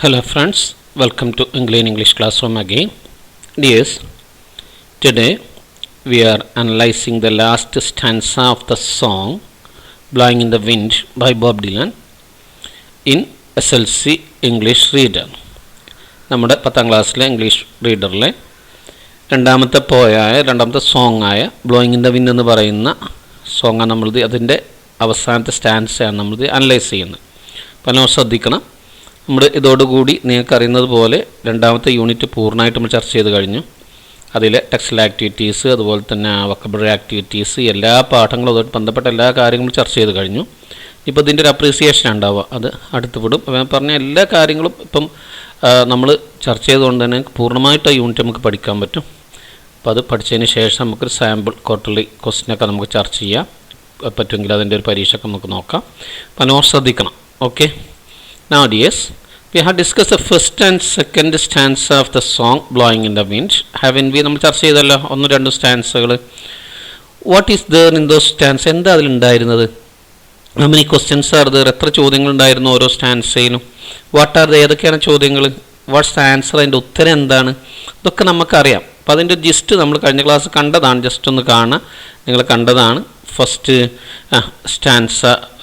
Hello friends, welcome to Eng-lane English classroom again. Dears, today we are analyzing the last stanza of the song Blowin' in the Wind by Bob Dylan in SSLC English Reader. നമ്മുടെ 10ാം ക്ലാസ്സിലെ English റീഡറിലെ രണ്ടാമത്തെ song ആയ blowing in the wind എന്ന് പറയുന്ന സോങ്ങാണ് നമ്മളിത് അതിൻ്റെ അവസാനത്തെ സ്റ്റാൻസയാണ് നമ്മളിത് അനലൈസ് ചെയ്യുന്നത്. അപ്പോൾ നമ്മൾ ശ്രദ്ധിക്കണം. നമ്മൾ ഇതോടുകൂടി നിങ്ങൾക്ക് അറിയുന്നത് പോലെ രണ്ടാമത്തെ യൂണിറ്റ് പൂർണ്ണമായിട്ട് നമ്മൾ ചർച്ച ചെയ്ത് കഴിഞ്ഞു. അതിലെ ടെക്സ്റ്റൽ ആക്ടിവിറ്റീസ്, അതുപോലെ തന്നെ വൊക്കബുലറി ആക്ടിവിറ്റീസ്, എല്ലാ പാഠങ്ങളും അതുമായിട്ട് ബന്ധപ്പെട്ട എല്ലാ കാര്യങ്ങളും ചർച്ച ചെയ്ത് കഴിഞ്ഞു. ഇപ്പോൾ ഇതിൻ്റെ ഒരു അപ്രീസിയേഷൻ ഉണ്ടാവുക, അത് അടുത്ത് വിടും. അപ്പോൾ ഞാൻ പറഞ്ഞ എല്ലാ കാര്യങ്ങളും ഇപ്പം നമ്മൾ ചർച്ച ചെയ്തുകൊണ്ട് തന്നെ പൂർണ്ണമായിട്ട് ആ യൂണിറ്റ് നമുക്ക് പഠിക്കാൻ പറ്റും. അപ്പോൾ അത് പഠിച്ചതിന് ശേഷം നമുക്കൊരു സാമ്പിൾ ക്വാർട്ടർലി ക്വസ്റ്റ്യനൊക്കെ നമുക്ക് ചർച്ച ചെയ്യാം. പറ്റുമെങ്കിൽ അതിൻ്റെ ഒരു പരീക്ഷയൊക്കെ നമുക്ക് നോക്കാം. അപ്പോൾ നോട്ട് ശ്രദ്ധിക്കണം. Okay, now dears, we have discussed the first and second stanza of the song Blowin' in the Wind. Haven't we? നമ്മൾ ചർച്ച ചെയ്തല്ലോ 1-2 സ്റ്റാൻസകൾ. What is there in those stanza? എന്താ അതിലുണ്ടായിരുന്നത്? how many questions are there? എത്ര ചോദ്യങ്ങൾ ഉണ്ടായിരുന്നു ഓരോ സ്റ്റാൻസയിലും? വാട്ട് ആർ ഏതൊക്കെയാണ് ചോദ്യങ്ങൾ? What's the answer? അതിൻ്റെ ഉത്തരം എന്താണ്? ഇതൊക്കെ നമുക്കറിയാം. അപ്പോൾ അതിൻ്റെ ജിസ്റ്റ് നമ്മൾ കഴിഞ്ഞ ക്ലാസ് കണ്ടതാണ്. ജസ്റ്റ് ഒന്ന് കാണാം, നിങ്ങൾ കണ്ടതാണ്. ഫസ്റ്റ് സ്റ്റാൻസ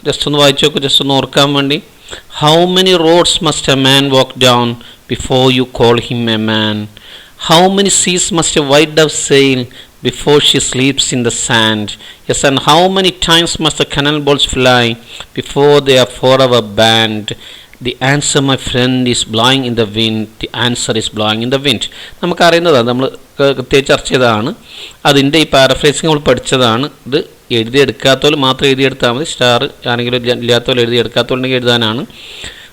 ജസ്റ്റ് ഒന്ന് വായിച്ചു നോക്കൂ, ജസ്റ്റ് ഒന്ന് ഓർക്കാൻ വേണ്ടി. How many roads must a man walk down before you call him a man? How many seas must a white dove sail before she sleeps in the sand? Yes, and how many times must the cannonballs fly before they are forever banned? The answer, my friend, is blowing in the wind. The answer is blowing in the wind. നമുക്കറിയുന്നതാണ്, നമ്മൾ കൃത്യമായി ചർച്ച ചെയ്തതാണ്. അതിൻ്റെ ഈ പാരഫ്രേസിങ് നമ്മൾ പഠിച്ചതാണ്. ഇത് എഴുതിയെടുക്കാത്തവർ മാത്രം എഴുതിയെടുത്താൽ മതി. സ്റ്റാർ ആണെങ്കിലും ഇല്ലാത്തവർ എഴുതിയെടുക്കാത്തവരുണ്ടെങ്കിൽ എഴുതാനാണ്.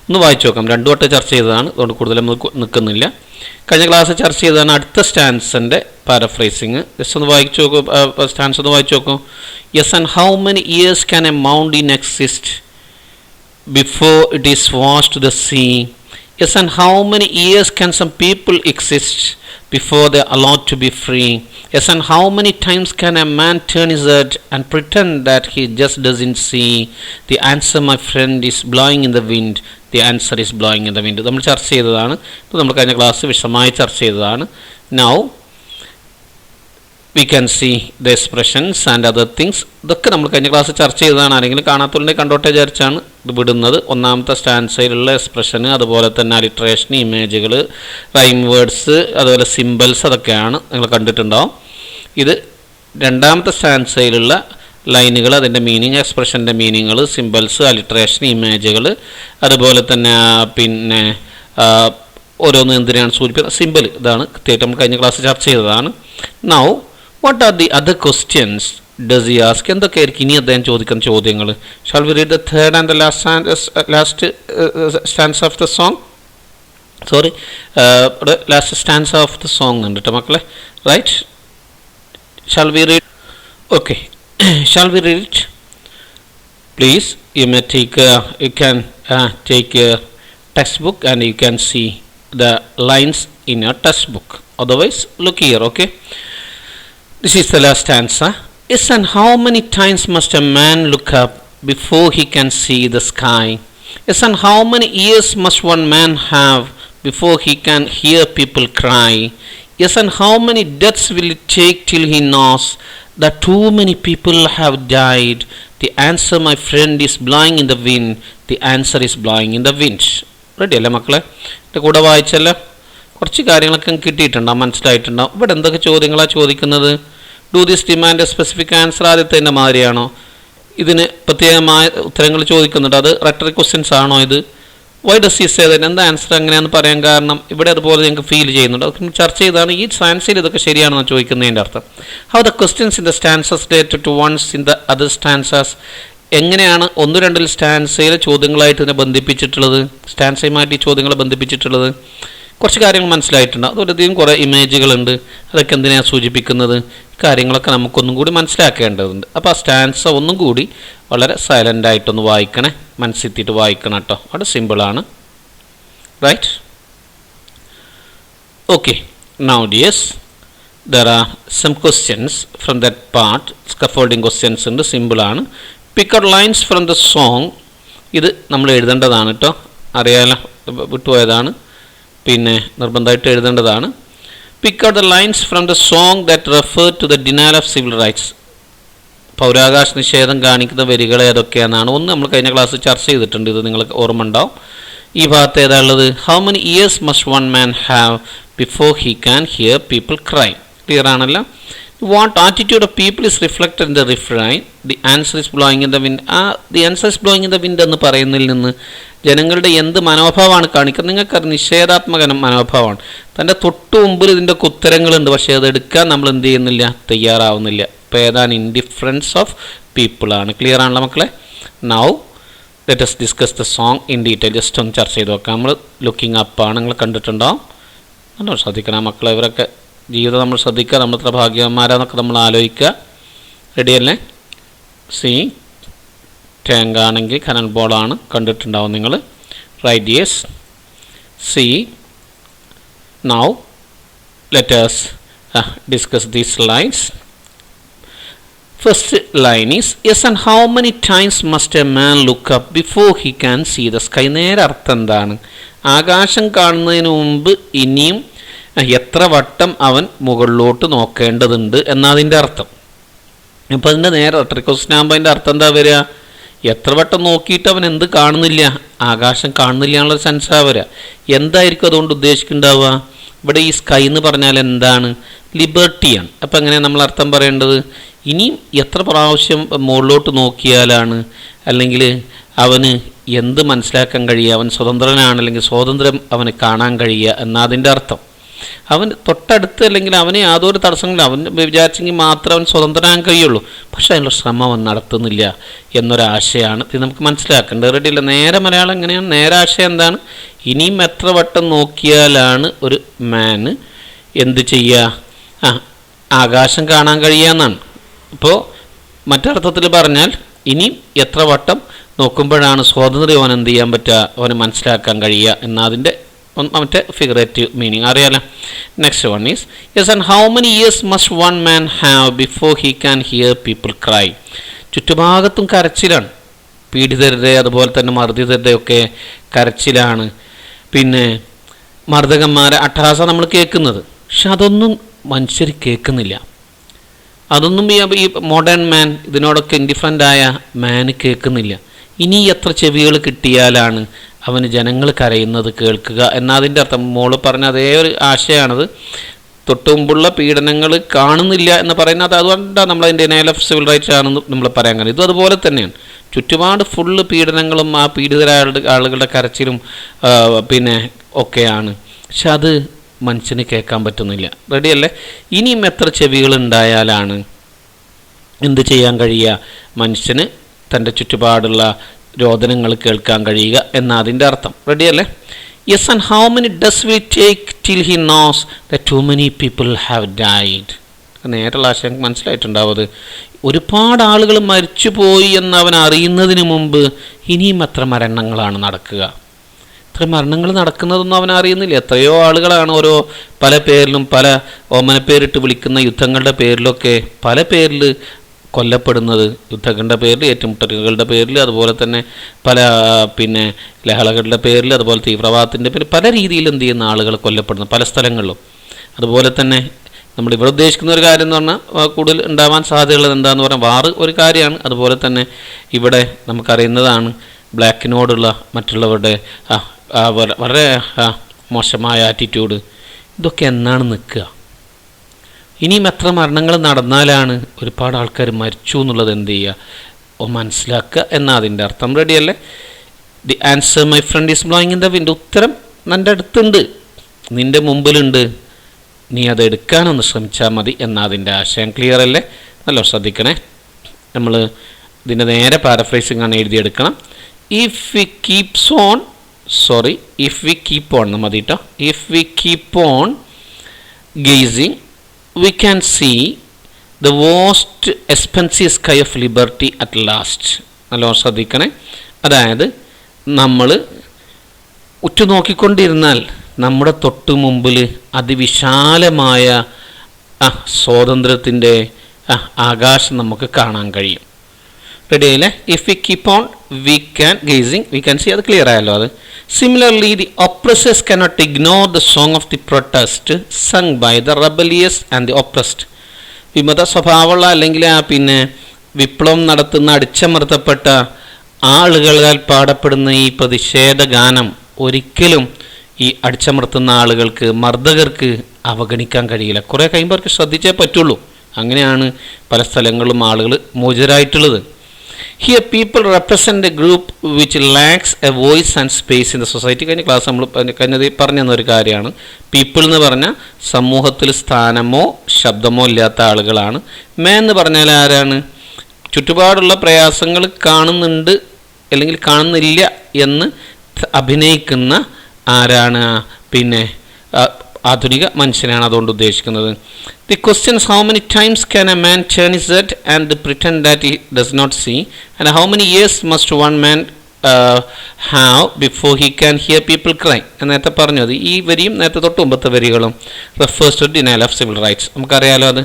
ഒന്ന് വായിച്ചു നോക്കാം. 2 വട്ടം ചർച്ച ചെയ്തതാണ്, അതുകൊണ്ട് കൂടുതൽ നമുക്ക് നിൽക്കുന്നില്ല. കഴിഞ്ഞ ക്ലാസ് ചർച്ച ചെയ്തതാണ് അടുത്ത സ്റ്റാൻസിൻ്റെ പാരഫ്രേസിങ്. ജസ്റ്റ് ഒന്ന് വായിച്ചു നോക്കൂ, സ്റ്റാൻസ് ഒന്ന് വായിച്ചു നോക്കൂ. Yes, and how many years can A mountain exist before it is washed to the sea? Yes, and how many years can some people exist before they are allowed to be free? Yes, and how many times can a man turn his head and pretend that he just doesn't see? The answer, my friend, is blowing in the wind. The answer is blowing in the wind. നമ്മൾ ചർച്ച ചെയ്തതാണ്. ഇപ്പോൾ നമ്മൾ കഴിഞ്ഞ class വിശദമായി ചർച്ച ചെയ്തതാണ്. Now we can see the expressions and other things. ഇതൊക്കെ നമ്മൾ കഴിഞ്ഞ ക്ലാസ് ചർച്ച ചെയ്തതാണ്. ആരെങ്കിലും കാണാത്തവരുണ്ടെങ്കിൽ കണ്ടോട്ടെ വിചാരിച്ചാണ് ഇത് വിടുന്നത്. ഒന്നാമത്തെ സ്റ്റാൻസയിലുള്ള എക്സ്പ്രഷന്, അതുപോലെ തന്നെ അലിട്രേഷൻ, ഇമേജുകൾ, റൈം വേർഡ്സ്, അതുപോലെ സിമ്പിൾസ്, അതൊക്കെയാണ് നിങ്ങൾ കണ്ടിട്ടുണ്ടാവും. ഇത് രണ്ടാമത്തെ സ്റ്റാൻസയിലുള്ള ലൈനുകൾ, അതിൻ്റെ മീനിങ്, എക്സ്പ്രഷൻ്റെ മീനിങ്ങുകൾ, സിമ്പിൾസ്, അലിട്രേഷൻ, ഇമേജുകൾ, അതുപോലെ തന്നെ പിന്നെ ഓരോന്ന് എന്തിനാണ് സൂചിപ്പിക്കുന്നത്, സിമ്പിൾ. ഇതാണ് കൃത്യമായിട്ട് നമ്മൾ കഴിഞ്ഞ ക്ലാസ് ചർച്ച ചെയ്തതാണ്. Now what are the other questions does he ask? എന്തൊക്കെയായിരിക്കും ഇനി അദ്ദേഹം ചോദിക്കുന്ന ചോദ്യങ്ങൾ? Shall we read the third and the last stanza of the song? Sorry, last stanza of the song ഉണ്ട് കേട്ടോ മക്കളെ. Right? Shall we read? Okay. Shall we read it? Please, you may you can take a textbook and you can see the lines in your textbook. Otherwise, look here, okay? This is the last stanza. Yes, and how many times must a man look up before he can see the sky? Yes, and how many years must one man have before he can hear people cry? Yes, and how many deaths will it take till he knows that too many people have died? The answer, my friend, is blowing in the wind. The answer is blowing in the wind. Ready അല്ലേ മക്കളെ? എൻ്റെ കൂടെ വായിച്ചല്ലോ. കുറച്ച് കാര്യങ്ങളൊക്കെ കിട്ടിയിട്ടുണ്ടാവും, മനസ്സിലായിട്ടുണ്ടാവും. ഇവിടെ എന്തൊക്കെ ചോദ്യങ്ങളാണ് ചോദിക്കുന്നത്? Do this demand A specific answer? ആദ്യത്തെ മാതിരിയാണോ? ഇതിന് പ്രത്യേകമായ ഉത്തരങ്ങൾ ചോദിക്കുന്നുണ്ട്. അത് റെട്ടറിക് ക്വസ്റ്റ്യൻസ് ആണോ ഇത്? Why does he say that? എന്താ ആൻസർ എങ്ങനെയാണെന്ന് പറയാൻ കാരണം ഇവിടെ അതുപോലെ ഞങ്ങൾക്ക് ഫീൽ ചെയ്യുന്നുണ്ട്. അതൊക്കെ ചർച്ച ചെയ്താണ്. ഈ സ്റ്റാൻസയിൽ ഇതൊക്കെ ശരിയാണെന്ന് ചോദിക്കുന്നതിൻ്റെ അർത്ഥം. How the questions in the stanzas related to ones in the other stanzas? എങ്ങനെയാണ് 1-2 സ്റ്റാൻസയിലെ ചോദ്യങ്ങളായിട്ട് ഇതിനെ ബന്ധിപ്പിച്ചിട്ടുള്ളത്, സ്റ്റാൻസയുമായിട്ട് ഈ ചോദ്യങ്ങളെ ബന്ധിപ്പിച്ചിട്ടുള്ളത്? കുറച്ച് കാര്യങ്ങൾ മനസ്സിലായിട്ടുണ്ട്. അതുപോലെയും കുറേ ഇമേജുകളുണ്ട്. അതൊക്കെ എന്തിനാണ് സൂചിപ്പിക്കുന്നത്? കാര്യങ്ങളൊക്കെ നമുക്കൊന്നും കൂടി മനസ്സിലാക്കേണ്ടതുണ്ട്. അപ്പോൾ ആ സ്റ്റാൻസ ഒന്നും കൂടി വളരെ സൈലൻ്റായിട്ടൊന്ന് വായിക്കണേ, മനസ്സിലെത്തിയിട്ട് വായിക്കണം കേട്ടോ. അവിടെ സിമ്പിളാണ്. Right? Okay, now dears, there are some questions from that part. Scaffolding questions ഉണ്ട്, സിമ്പിളാണ്. Pick out lines from the song. ഇത് നമ്മൾ എഴുതേണ്ടതാണ് കേട്ടോ. അറിയാലോ, വിട്ടുപോയതാണ്, പിന്നെ നിർബന്ധമായിട്ട് എഴുതേണ്ടതാണ്. Pick out the lines from the song that refer to the denial of civil rights. പൗരാകാശ നിഷേധം കാണിക്കുന്ന വരികൾ ഏതൊക്കെയാണെന്നാണ്. ഒന്ന് നമ്മൾ കഴിഞ്ഞ ക്ലാസ് ചർച്ച ചെയ്തിട്ടുണ്ട്, ഇത് നിങ്ങൾക്ക് ഓർമ്മ ഉണ്ടാവും. ഈ ഭാഗത്ത് ഏതാ ഉള്ളത്? How many years must one man have before he can hear people cry. Clear ആണല്ലോ. What attitude of people is reflected in the refrain. The answer is blowing in the wind. The answer is blowing in the wind എന്ന് പറയുന്നതിൽ നിന്ന് ജനങ്ങളുടെ എന്ത് മനോഭാവമാണ് കാണിക്കുന്നത്? നിങ്ങൾക്കത് നിഷേധാത്മക മനോഭാവമാണ്. തൻ്റെ തൊട്ടു മുമ്പിൽ ഇതിൻ്റെ ഉത്തരങ്ങളുണ്ട്, പക്ഷേ അത് എടുക്കാൻ നമ്മൾ എന്ത് ചെയ്യുന്നില്ല, തയ്യാറാവുന്നില്ല. അപ്പോൾ ഏതാണ്? Indifference of പീപ്പിളാണ്. ക്ലിയർ ആണല്ലോ മക്കളെ? Now let us discuss the song in detail. Just ഒന്ന് ചർച്ച ചെയ്ത് നോക്കാം. നമ്മൾ ലുക്കിംഗ് അപ്പാണ്, നിങ്ങൾ കണ്ടിട്ടുണ്ടാവും. നമ്മൾ ശ്രദ്ധിക്കണം മക്കളെ, ഇവരൊക്കെ ജീവിതം നമ്മൾ ശ്രദ്ധിക്കുക, നമ്മൾ എത്ര ഭാഗ്യവാന്മാരാന്നൊക്കെ നമ്മൾ ആലോചിക്കുക. റെഡിയല്ലേ? സി ടാങ്ക് ആണെങ്കിൽ കനൽ ബോളാണ്, കണ്ടിട്ടുണ്ടാവും നിങ്ങൾ. Right, yes. See now let us discuss these lines. First line is, yes, and how many times must a man look up before he can see the sky? നേരെ അർത്ഥം എന്താണ്? ആകാശം കാണുന്നതിന് മുമ്പ് ഇനിയും എത്ര വട്ടം അവൻ മുകളിലോട്ട് നോക്കേണ്ടതുണ്ട് എന്നതിൻ്റെ അർത്ഥം. അപ്പോൾ അതിൻ്റെ നേരെ ക്വസ്റ്റ്യൻ ആകുമ്പോൾ അതിൻ്റെ അർത്ഥം എന്താ വരിക? എത്ര വട്ടം നോക്കിയിട്ട് അവൻ എന്ത് കാണുന്നില്ല? ആകാശം കാണുന്നില്ല എന്നുള്ളൊരു സെൻസാ വരിക. എന്തായിരിക്കും അതുകൊണ്ട് ഉദ്ദേശിക്കുന്നുണ്ടാവുക? ഇവിടെ ഈ സ്കൈ എന്ന് പറഞ്ഞാൽ എന്താണ്? ലിബർട്ടിയാണ്. അപ്പം എങ്ങനെയാണ് നമ്മൾ അർത്ഥം പറയേണ്ടത്? ഇനിയും എത്ര പ്രാവശ്യം മുകളിലോട്ട് നോക്കിയാലാണ്, അല്ലെങ്കിൽ അവന് എന്ത് മനസ്സിലാക്കാൻ കഴിയുക? അവൻ സ്വതന്ത്രനാണ്, അല്ലെങ്കിൽ സ്വാതന്ത്ര്യം അവന് കാണാൻ കഴിയുക എന്നതിൻ്റെ അർത്ഥം. അവൻ തൊട്ടടുത്ത്, അല്ലെങ്കിൽ അവന് യാതൊരു തടസ്സങ്ങളില്ല, അവൻ വിചാരിച്ചെങ്കിൽ മാത്രം അവൻ സ്വതന്ത്രനാകാൻ കഴിയുള്ളൂ. പക്ഷെ അതിനുള്ള ശ്രമം അവൻ നടത്തുന്നില്ല എന്നൊരാശയമാണ് ഇത് നമുക്ക് മനസ്സിലാക്കേണ്ടത്. റെഡിയല്ല? നേരെ മലയാളം എങ്ങനെയാണ്? നേരെ ആശയം എന്താണ്? ഇനിയും എത്ര വട്ടം നോക്കിയാലാണ് ഒരു മാന് എന്ത് ചെയ്യുക? ആകാശം കാണാൻ കഴിയുക എന്നാണ്. അപ്പോൾ മറ്റർത്ഥത്തിൽ പറഞ്ഞാൽ ഇനിയും എത്ര വട്ടം നോക്കുമ്പോഴാണ് സ്വാതന്ത്ര്യം അവൻ എന്ത് ചെയ്യാൻ പറ്റുക, അവന് മനസ്സിലാക്കാൻ കഴിയുക എന്നതിൻ്റെ മറ്റേ ഫിഗറേറ്റീവ് മീനിങ് അറിയാലോ. Next one is, yes, and how many years must one man have before he can hear people cry. ചുറ്റുഭാഗത്തും കരച്ചിലാണ്. പീഡിതരുടെ അതുപോലെ തന്നെ മർദ്ദിതരുടെ ഒക്കെ കരച്ചിലാണ്. പിന്നെ മർദ്ദകന്മാരെ അട്ടഹാസം നമ്മൾ കേൾക്കുന്നത്. പക്ഷെ അതൊന്നും മനുഷ്യർ കേൾക്കുന്നില്ല. അതൊന്നും ഈ മോഡേൺ മാൻ, ഇതിനോടൊക്കെ ഇൻഡിഫറൻ്റ് ആയ മാന് കേൾക്കുന്നില്ല. ഇനി എത്ര ചെവികൾ കിട്ടിയാലാണ് അവന് ജനങ്ങൾ കരയുന്നത് കേൾക്കുക എന്നതിൻ്റെ അർത്ഥം. മോള് പറഞ്ഞ അതേ ഒരു ആശയമാണത്. തൊട്ടുമുമ്പുള്ള പീഡനങ്ങൾ കാണുന്നില്ല എന്ന് പറയുന്നത് അതുകൊണ്ടാണ് നമ്മളതിൻ്റെ ഡിനയൽ ഓഫ് സിവിൽ റൈറ്റ്സ് ആണെന്ന് നമ്മൾ പറയാൻ കഴിയും. ഇതും അതുപോലെ തന്നെയാണ്. ചുറ്റുപാട് ഫുള്ള് പീഡനങ്ങളും ആ പീഡിതരായ ആളുകളുടെ കരച്ചിലും പിന്നെ ഒക്കെയാണ്. പക്ഷെ അത് മനുഷ്യന് കേൾക്കാൻ പറ്റുന്നില്ല. റെഡിയല്ലേ? ഇനിയും എത്ര ചെവികൾ ഉണ്ടായാലാണ് എന്ത് ചെയ്യാൻ കഴിയുക? മനുഷ്യന് തൻ്റെ ചുറ്റുപാടുള്ള രോദനങ്ങൾ കേൾക്കാൻ കഴിയുക എന്നതിൻ്റെ അർത്ഥം. റെഡിയല്ലേ? Yes, and how many does we take till he knows that too many people have died. നേരെയുള്ള ആശയം മനസ്സിലായിട്ടുണ്ടാവും. അത് ഒരുപാട് ആളുകൾ മരിച്ചുപോയി എന്ന് അവൻ അറിയുന്നതിന് മുമ്പ് ഇനിയും എത്ര മരണങ്ങളാണ് നടക്കുക? ഇത്ര മരണങ്ങൾ നടക്കുന്നതൊന്നും അവൻ അറിയുന്നില്ല. എത്രയോ ആളുകളാണ് ഓരോ പല പേരിലും, പല ഓമനപ്പേരിട്ട് വിളിക്കുന്ന യുദ്ധങ്ങളുടെ പേരിലൊക്കെ പല പേരിൽ കൊല്ലപ്പെടുന്നത്. യുദ്ധങ്ങളുടെ പേരിൽ, ഏറ്റുമുട്ടലുകളുടെ പേരിൽ, അതുപോലെ തന്നെ പല പിന്നെ ലഹളകളുടെ പേരിൽ, അതുപോലെ തീവ്രവാദത്തിൻ്റെ പേരിൽ പല രീതിയിൽ എന്ത് ചെയ്യുന്ന ആളുകൾ കൊല്ലപ്പെടുന്നു പല സ്ഥലങ്ങളിലും. അതുപോലെ തന്നെ നമ്മളിവിടെ ഉദ്ദേശിക്കുന്ന ഒരു കാര്യം എന്ന് പറഞ്ഞാൽ കൂടുതൽ ഉണ്ടാവാൻ സാധ്യതയുള്ളത് എന്താണെന്ന് പറഞ്ഞാൽ വാറ് ഒരു കാര്യമാണ്. അതുപോലെ തന്നെ ഇവിടെ നമുക്കറിയുന്നതാണ് ബ്ലാക്കിനോടുള്ള മറ്റുള്ളവരുടെ വളരെ മോശമായ ആറ്റിറ്റ്യൂഡ്. ഇതൊക്കെ എന്നാണ് നിൽക്കുക? ഇനിയും എത്ര മരണങ്ങൾ നടന്നാലാണ് ഒരുപാട് ആൾക്കാർ മരിച്ചു എന്നുള്ളത് എന്ത് ചെയ്യുക, മനസ്സിലാക്കുക എന്നതിൻ്റെ അർത്ഥം. റെഡിയല്ലേ? The answer my friend is blowing in the wind. ഉത്തരം എൻ്റെ അടുത്തുണ്ട്, നിൻ്റെ മുമ്പിലുണ്ട്, നീ അത് എടുക്കാനൊന്ന് ശ്രമിച്ചാൽ മതി എന്നതിൻ്റെ ആശയം. ക്ലിയർ അല്ലേ? നല്ല ശ്രദ്ധിക്കണേ. നമ്മൾ ഇതിൻ്റെ നേരെ പാരഫ്രൈസിങ് ആണ് എഴുതിയെടുക്കണം. If we keeps on if we keep on മതി കേട്ടോ. if we keep on gazing we can see the vast expansive sky of liberty at last. നല്ലോണം ശ്രദ്ധിക്കണേ. അതായത് നമ്മൾ ഉറ്റുനോക്കിക്കൊണ്ടിരുന്നാൽ നമ്മുടെ തൊട്ടു മുമ്പിൽ അതിവിശാലമായ സ്വാതന്ത്ര്യത്തിൻ്റെ ആകാശം നമുക്ക് കാണാൻ കഴിയും. റെഡി ആയില്ലേ? If we keep on we can gazing we can see, അത് ക്ലിയർ ആയല്ലോ. അത് similarly the oppressors cannot ignore the song of the protest sung by the rebellious and the oppressed. വിമത സ്വഭാവമുള്ള അല്ലെങ്കിൽ പിന്നെ വിപ്ലവം നടത്തുന്ന അടിച്ചമർത്തപ്പെട്ട ആളുകളാൽ പാടപ്പെടുന്ന ഈ പ്രതിഷേധ ഗാനം ഒരിക്കലും ഈ അടിച്ചമർത്തുന്ന ആളുകൾക്ക്, മർദ്ദകർക്ക് അവഗണിക്കാൻ കഴിയില്ല. കുറേ കഴിയുമ്പോൾ അവർക്ക് ശ്രദ്ധിച്ചേ പറ്റുള്ളൂ. അങ്ങനെയാണ് പല സ്ഥലങ്ങളിലും ആളുകൾ മോചിതരായിട്ടുള്ളത്. Here people represent a group which lacks a voice and space in the society. കഴിഞ്ഞ ക്ലാസ് നമ്മൾ പറഞ്ഞു തന്നൊരു കാര്യമാണ്. പീപ്പിൾ എന്ന് പറഞ്ഞാൽ സമൂഹത്തിൽ സ്ഥാനമോ ശബ്ദമോ ഇല്ലാത്ത ആളുകളാണ്. മാൻ എന്ന് പറഞ്ഞാൽ ആരാണ്? ചുറ്റുപാടുള്ള പ്രയാസങ്ങൾ കാണുന്നുണ്ട് അല്ലെങ്കിൽ കാണുന്നില്ല എന്ന് അഭിനയിക്കുന്ന ആരാണ്? പിന്നെ ആധുനിക മനുഷ്യനാണ് അതുകൊണ്ട് ഉദ്ദേശിക്കുന്നത്. The questions how many times can a man turn his head and pretend that he does not see and how many years must one man have before he can hear people cry. നേരത്തെ പറഞ്ഞത് ഈ വരിയും നേരത്തെ തൊട്ട് മുമ്പത്തെ വരികളും refers to denial of civil rights. നമുക്കറിയാലോ അത്.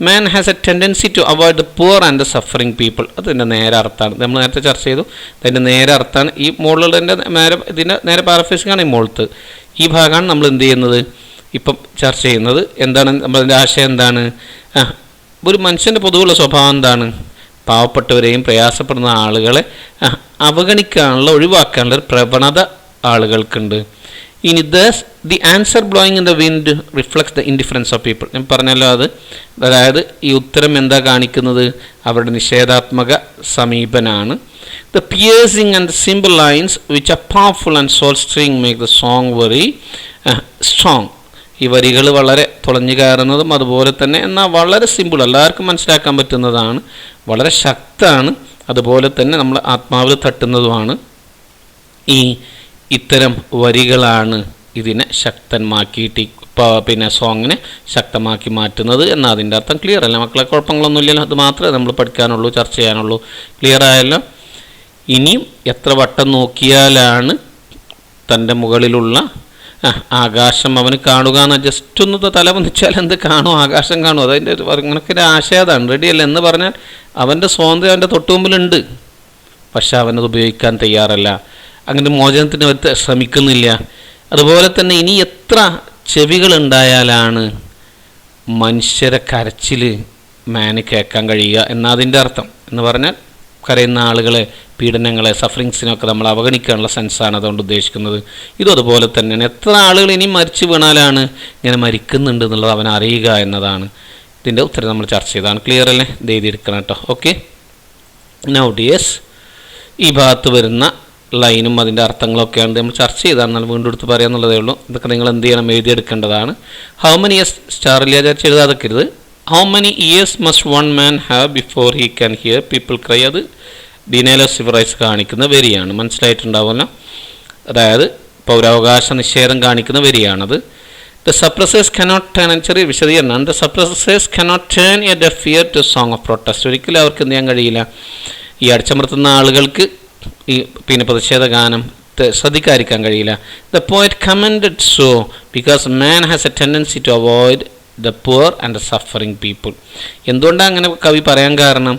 Man has a tendency to avoid the poor and the suffering people. അതിൻ്റെ നേരെ അർത്ഥമാണ് നമ്മൾ നേരത്തെ ചർച്ച ചെയ്തു. അതിൻ്റെ നേരെ അർത്ഥമാണ് ഈ മുകളിലുള്ളതിൻ്റെ നേരെ, ഇതിൻ്റെ നേരെ പാരഫ്രേസിംഗാണ് ഈ മുകളിലത്ത്. ഈ ഭാഗമാണ് നമ്മൾ എന്ത് ചെയ്യുന്നത്, ഇപ്പം ചർച്ച ചെയ്യുന്നത്. എന്താണ് നമ്മളതിൻ്റെ ആശയം? എന്താണ്? ഒരു മനുഷ്യൻ്റെ പൊതുവുള്ള സ്വഭാവം എന്താണ്? പാവപ്പെട്ടവരെയും പ്രയാസപ്പെടുന്ന ആളുകളെ അവഗണിക്കാനുള്ള, ഒഴിവാക്കാനുള്ള ഒരു പ്രവണത ആളുകൾക്കുണ്ട്. ഇനി the answer blowing in the wind reflects the indifference of people. ഞാൻ പറഞ്ഞല്ലോ അത്. അതായത് ഈ ഉത്തരം എന്താ കാണിക്കുന്നത്? അവരുടെ നിഷേധാത്മക സമീപനാണ്. The piercing and the simple lines which are powerful and soul stirring make the song very strong. ഈ വരികൾ വളരെ തുളഞ്ഞു കയറുന്നതും അതുപോലെ തന്നെ എന്നാൽ വളരെ സിമ്പിൾ, എല്ലാവർക്കും മനസ്സിലാക്കാൻ പറ്റുന്നതാണ്, വളരെ ശക്തമാണ്, അതുപോലെ തന്നെ നമ്മൾ ആത്മാവിൽ തട്ടുന്നതുമാണ്. ഇത്തരം വരികളാണ് ഇതിനെ ശക്തമാക്കിയിട്ട് പിന്നെ സോങ്ങിനെ ശക്തമാക്കി മാറ്റുന്നത് എന്ന അതിൻ്റെ അർത്ഥം. ക്ലിയർ അല്ല മക്കളെ? കുഴപ്പങ്ങളൊന്നുമില്ലല്ലോ. അത് മാത്രമേ നമ്മൾ പഠിക്കാനുള്ളൂ, ചർച്ച ചെയ്യാനുള്ളൂ. ക്ലിയർ ആയല്ലോ? ഇനിയും എത്ര വട്ടം നോക്കിയാലാണ് തൻ്റെ മുകളിലുള്ള ആകാശം അവന് കാണുക എന്ന്? ജസ്റ്റ് ഒന്ന് തല വന്നിച്ചാൽ എന്ത് കാണും? ആകാശം കാണും. അതതിൻ്റെ അങ്ങനൊക്കെ ഒരു ആശയം അതാണ്. റെഡിയല്ല എന്ന് പറഞ്ഞാൽ അവൻ്റെ സ്വാതന്ത്ര്യം അവൻ്റെ തൊട്ടുമുമ്പിലുണ്ട്, പക്ഷെ അവനത് ഉപയോഗിക്കാൻ തയ്യാറല്ല. അങ്ങനെ മോചനത്തിന് അവർ ശ്രമിക്കുന്നില്ല. അതുപോലെ തന്നെ ഇനി എത്ര ചെവികളുണ്ടായാലാണ് മനുഷ്യരെ കരച്ചിൽ മാന് കേൾക്കാൻ കഴിയുക എന്നതിൻ്റെ അർത്ഥം. എന്ന് പറഞ്ഞാൽ കരയുന്ന ആളുകളെ, പീഡനങ്ങളെ, സഫറിങ്സിനൊക്കെ നമ്മൾ അവഗണിക്കാനുള്ള സെൻസാണ് അതുകൊണ്ട് ഉദ്ദേശിക്കുന്നത്. ഇതും അതുപോലെ തന്നെയാണ്. എത്ര ആളുകൾ ഇനി മരിച്ചു വീണാലാണ് ഇങ്ങനെ മരിക്കുന്നുണ്ട് എന്നുള്ളത് അവൻ അറിയുക എന്നതാണ്. ഇതിൻ്റെ ഉത്തരം നമ്മൾ ചർച്ച ചെയ്തതാണ്. ക്ലിയർ അല്ലേ? ഇത് എഴുതിയെടുക്കണം കേട്ടോ. ഓക്കെ. നൗ ഡിയേഴ്സ്, ഈ ഭാഗത്ത് വരുന്ന ലൈനും അതിൻ്റെ അർത്ഥങ്ങളൊക്കെയാണ് നമ്മൾ ചർച്ച ചെയ്താണ്. എന്നാൽ വീണ്ടും എടുത്ത് പറയാമെന്നുള്ളതേ ഉള്ളൂ. ഇതൊക്കെ നിങ്ങൾ എന്ത് ചെയ്യണം? എഴുതിയെടുക്കേണ്ടതാണ്. ഹൗ മെനി ഇയേഴ്സ് സ്റ്റാറില്ല ചർച്ച എഴുതാതെക്കരുത്. How many years must one man have before he can hear people cry. അത് ഡിനയൽ ഓഫ് സിവിൽ റൈറ്റ്സ് കാണിക്കുന്ന വരിയാണ്. മനസ്സിലായിട്ടുണ്ടാവുമല്ലോ? അതായത് പൗരാവകാശ നിഷേധം കാണിക്കുന്ന വരിയാണത്. ദ സപ്രസേഴ്സ് കനോട്ട് ടേൺ, ചെറിയ വിശദീകരണമാണ്. The suppressors cannot turn a deaf ear to song of protest. ഒരിക്കലും അവർക്ക് എന്ത് ചെയ്യാൻ കഴിയില്ല, ഈ അടിച്ചമർത്തുന്ന ആളുകൾക്ക് ഈ പിന്നെ പ്രതിഷേധ ഗാനം ശ്രദ്ധിക്കാതിരിക്കാൻ കഴിയില്ല. The poet commented so because man has a tendency to avoid the poor and the suffering people. എന്തുകൊണ്ടാണ് അങ്ങനെ കവി പറയാൻ കാരണം?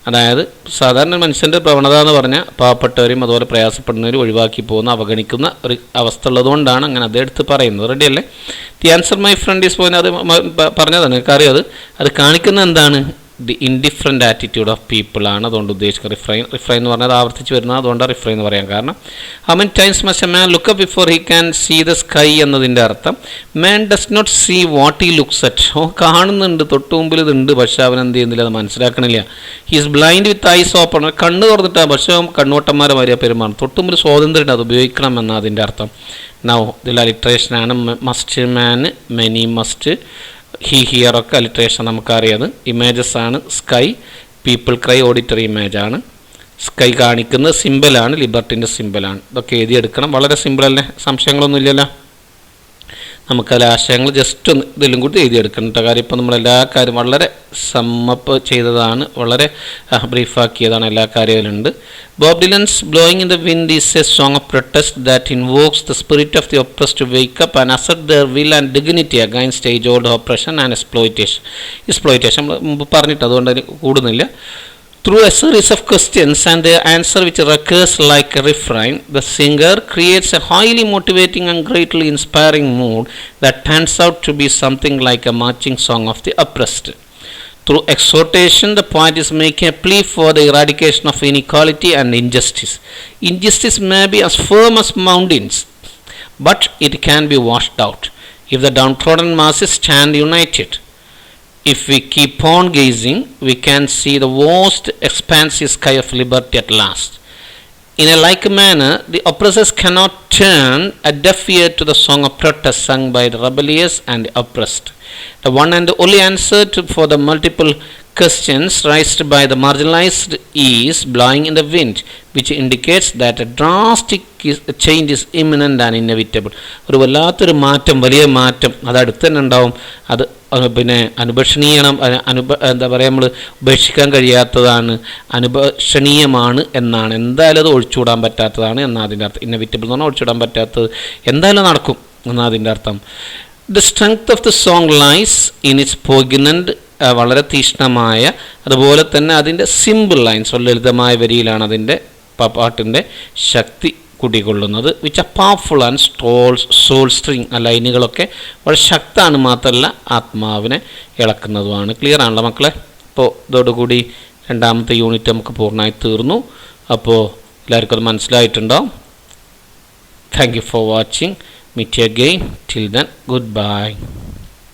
അതായത് സാധാരണ മനുഷ്യൻ്റെ പ്രവണത എന്ന് പറഞ്ഞാൽ പാവപ്പെട്ടവരെയും അതുപോലെ പ്രയാസപ്പെടുന്നവരും ഒഴിവാക്കി പോകുന്ന, അവഗണിക്കുന്ന ഒരു അവസ്ഥ ഉള്ളതുകൊണ്ടാണ് അങ്ങനെ അത് എടുത്ത് പറയുന്നത്. റെഡിയല്ലേ? The answer my friend is point, അത് പറഞ്ഞതാണ്, നിങ്ങൾക്കറിയാം. അത് കാണിക്കുന്ന എന്താണ്? The indifferent attitude of people ആണ് അതുകൊണ്ട് ഉദ്ദേശിക്കുന്നത്. റിഫ്രൈൻ എന്ന് പറഞ്ഞാൽ ആവർത്തിച്ച് വരുന്നത്, അതുകൊണ്ടാണ് റിഫ്രൈൻ എന്ന് പറയാൻ കാരണം. How many times must a man look up before he can see the sky എന്നതിൻ്റെ അർത്ഥം man does not see what he looks at. കാണുന്നുണ്ട്, തൊട്ട് മുമ്പിൽ ഇതുണ്ട്, പക്ഷേ അവൻ എന്ത് ചെയ്യുന്നില്ല, അത് മനസ്സിലാക്കണില്ല. He is blind with eyes open. കണ്ണ് തുറന്നിട്ടാണ്, പക്ഷേ കണ്ണുവട്ടന്മാരെ വരിക പെരുമാറും. തൊട്ട് മുമ്പിൽ സ്വാതന്ത്ര്യം, അത് ഉപയോഗിക്കണം എന്ന അതിൻ്റെ അർത്ഥം. നൗ ഇതിൽ അലിട്രേഷനാണ്. Must man, many must, he hear ഒക്കെ അലിട്രേഷൻ നമുക്കറിയാം. ഇമേജസ് ആണ് സ്കൈ, പീപ്പിൾ ക്രൈ ഓഡിറ്ററി ഇമേജാണ്. സ്കൈ കാണിക്കുന്നത് സിമ്പിളാണ്, ലിബർട്ടിൻ്റെ സിമ്പിളാണ്. ഇതൊക്കെ എഴുതിയെടുക്കണം. വളരെ സിമ്പിളല്ലേ? സംശയങ്ങളൊന്നും ഇല്ലല്ലോ? നമുക്കതിൽ ആശയങ്ങൾ ജസ്റ്റ് ഒന്ന് ഇതെല്ലാം കൂടി എഴുതിയെടുക്കണം കേട്ടോ. കാര്യം ഇപ്പോൾ നമ്മളെല്ലാ കാര്യം വളരെ സമ്മപ്പ് ചെയ്തതാണ്, വളരെ ബ്രീഫാക്കിയതാണ്, എല്ലാ കാര്യത്തിലുണ്ട്. Bob Dylan's blowing in the wind is a song of protest that invokes the spirit of the oppressed to wake up and assert their will and dignity against age old oppression and exploitation. നമ്മൾ മുമ്പ് പറഞ്ഞിട്ട് അതുകൊണ്ട് അതിന് കൂടുന്നില്ല. Through a series of questions and their answer which recurs like a refrain, the singer creates a highly motivating and greatly inspiring mood that turns out to be something like a marching song of the oppressed. Through exhortation, the poet is making a plea for the eradication of inequality and injustice. Injustice may be as firm as mountains, but it can be washed out if the downtrodden masses stand united. If we keep on gazing, we can see the vast expansive sky of liberty at last. In a like manner, the oppressors cannot turn a deaf ear to the song of protest sung by the rebellious and the oppressed. The one and only answer for the multiple questions raised by the marginalized is blowing in the wind, which indicates that a drastic change is imminent and inevitable. ഒരു വല്ലാത്തൊരു മാറ്റം, വലിയ മാറ്റം അത് അടുത്ത് തന്നെ ഉണ്ടാവും. അത് പിന്നെ എന്താ പറയുക, നമ്മൾ ഉപേക്ഷിക്കാൻ കഴിയാത്തതാണ്, അനുഭവനീയമാണ് എന്നാണ്. എന്തായാലും അത് ഒഴിച്ചുകൂടാൻ പറ്റാത്തതാണ് എന്നാണ് അതിൻ്റെ അർത്ഥം. ഇന്നവിറ്റബിൾ എന്ന് പറഞ്ഞാൽ ഒഴിച്ചുകൂടാൻ പറ്റാത്തത്, എന്തായാലും നടക്കും എന്നാണ് അതിൻ്റെ അർത്ഥം. The strength of the song lies in its poignant, വളരെ തീക്ഷ്ണമായ, അതുപോലെ തന്നെ അതിൻ്റെ സിമ്പിൾ ലൈൻസ്, ലളിതമായ വരിയിലാണ് അതിൻ്റെ പാട്ടിൻ്റെ ശക്തി കുടികൊള്ളുന്നത്. Which a powerful and soul stirring. ആ ലൈനുകളൊക്കെ വളരെ ശക്തമാണ്, മാത്രമല്ല ആത്മാവിനെ ഇളക്കുന്നതുമാണ്. ക്ലിയർ ആണല്ലോ മക്കളെ? അപ്പോൾ ഇതോടുകൂടി രണ്ടാമത്തെ യൂണിറ്റ് നമുക്ക് പൂർണ്ണമായി തീർന്നു. അപ്പോൾ എല്ലാവർക്കും അത് മനസ്സിലായിട്ടുണ്ടാവും. Thank you for watching. Meet you again. Till then, goodbye.